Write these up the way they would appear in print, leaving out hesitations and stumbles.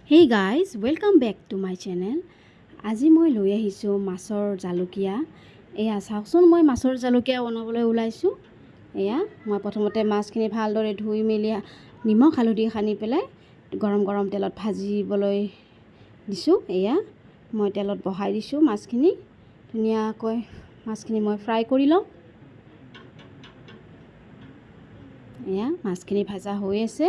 Hey guys, welcome back to my channel. আজি মই লৈ আহিছোঁ মাছৰ জালুকিয়া। এয়া চাওকচোন, মই মাছৰ জালুকিয়া বনাবলৈ ওলাইছোঁ। এয়া মই প্ৰথমতে মাছখিনি ভালদৰে ধুই মেলি নিমখ হালধি সানি পেলাই গৰম গৰম তেলত ভাজিবলৈ দিছোঁ। এয়া মই তেলত বহাই দিছোঁ মাছখিনি। ধুনীয়াকৈ মাছখিনি মই ফ্ৰাই কৰি লওঁ। এয়া মাছখিনি ভাজা হৈ আছে।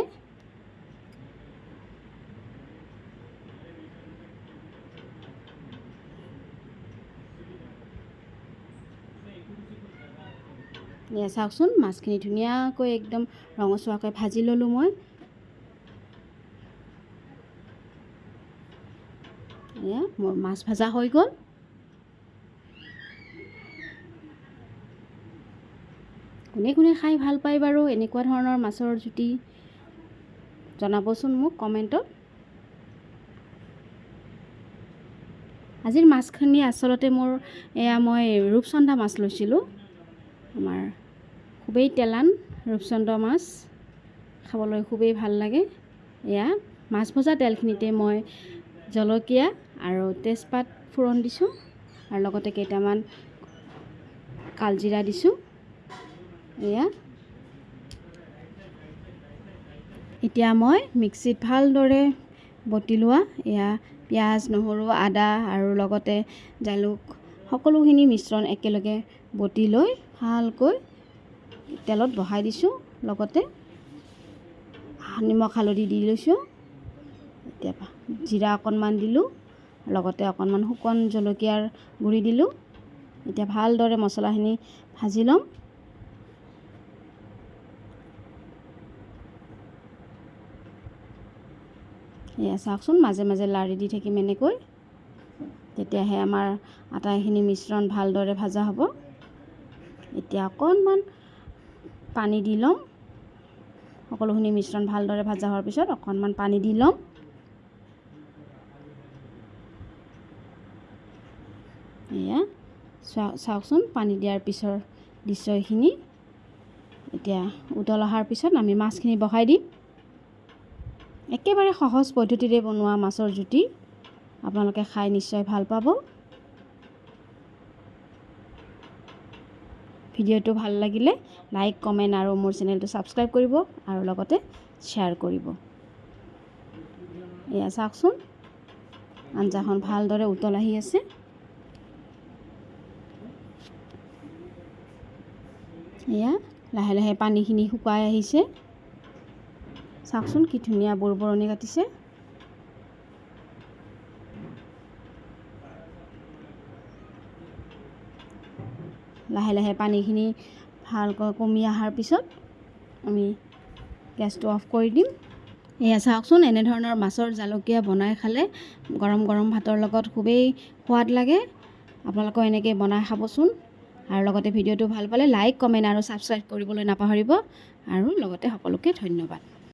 এয়া চাওকচোন, মাছখিনি ধুনীয়াকৈ একদম ৰঙচুৱাকৈ ভাজি ল'লোঁ মই। এয়া মোৰ মাছ ভাজা হৈ গ'ল। কোনে কোনে খাই ভাল পায় বাৰু এনেকুৱা ধৰণৰ মাছৰ জুতি, জনাবচোন মোক কমেণ্টত। আজিৰ মাছখিনি আচলতে মোৰ মই ৰূপচন্দা মাছ লৈছিলোঁ। আমাৰ খুবেই তেলান ৰূপচন্দা মাছ, খাবলৈ খুবেই ভাল লাগে। এয়া মাছ ভজা তেলখিনিতে মই জলকীয়া আৰু তেজপাত ফোৰণ দিছোঁ আৰু লগতে কেইটামান কালজিৰা দিছোঁ। এয়া এতিয়া মই মিক্সিত ভালদৰে বটি লোৱা এয়া পিঁয়াজ, নহৰু, আদা আৰু লগতে জালুক সকলোখিনি মিশ্ৰণ একেলগে বটি লৈ ভালকৈ তেলত বহাই দিছোঁ। লগতে নিমখ হালধি দি লৈছোঁ। এতিয়া জিৰা অকণমান দিলোঁ, লগতে অকণমান শুকান জলকীয়াৰ গুড়ি দিলোঁ। এতিয়া ভালদৰে মছলাখিনি ভাজি ল'ম। এয়া চাওকচোন, মাজে মাজে লাৰি দি থাকিম এনেকৈ, তেতিয়াহে আমাৰ আটাইখিনি মিশ্ৰণ ভালদৰে ভাজা হ'ব। এতিয়া অকণমান পানী দি ল'ম। সকলোখিনি মিশ্ৰণ ভালদৰে ভাজা হোৱাৰ পিছত অকণমান পানী দি ল'ম। এয়া চাওকচোন, পানী দিয়াৰ পিছৰ দৃশ্যখিনি। এতিয়া উতল অহাৰ পিছত আমি মাছখিনি বহাই দিম। একেবাৰে সহজ পদ্ধতিৰে বনোৱা মাছৰ জুতি, আপোনালোকে খাই নিশ্চয় ভাল পাব। ভিডিঅ'টো ভাল লাগিলে লাইক, কমেণ্ট আৰু মোৰ চেনেলটো ছাবস্ক্ৰাইব কৰিব আৰু লগতে শ্বেয়াৰ কৰিব। এয়া চাওকচোন, আঞ্জাখন ভালদৰে উতল আহি আছে। এয়া লাহে লাহে পানীখিনি শুকাই আহিছে। চাওকচোন কি ধুনীয়া বৰবৰণি কাটিছে। লাহে লাহে পানীখিনি ভালকৈ কমি অহাৰ পিছত আমি গেছটো অফ কৰি দিম। এয়া চাওকচোন, এনেধৰণৰ মাছৰ জালুকিয়া বনাই খালে গৰম গৰম ভাতৰ লগত খুবেই সোৱাদ লাগে। আপোনালোকেও এনেকৈ বনাই খাবচোন। আৰু লগতে ভিডিঅ'টো ভাল পালে লাইক, কমেণ্ট আৰু ছাবস্ক্ৰাইব কৰিবলৈ নাপাহৰিব। আৰু লগতে সকলোকে ধন্যবাদ।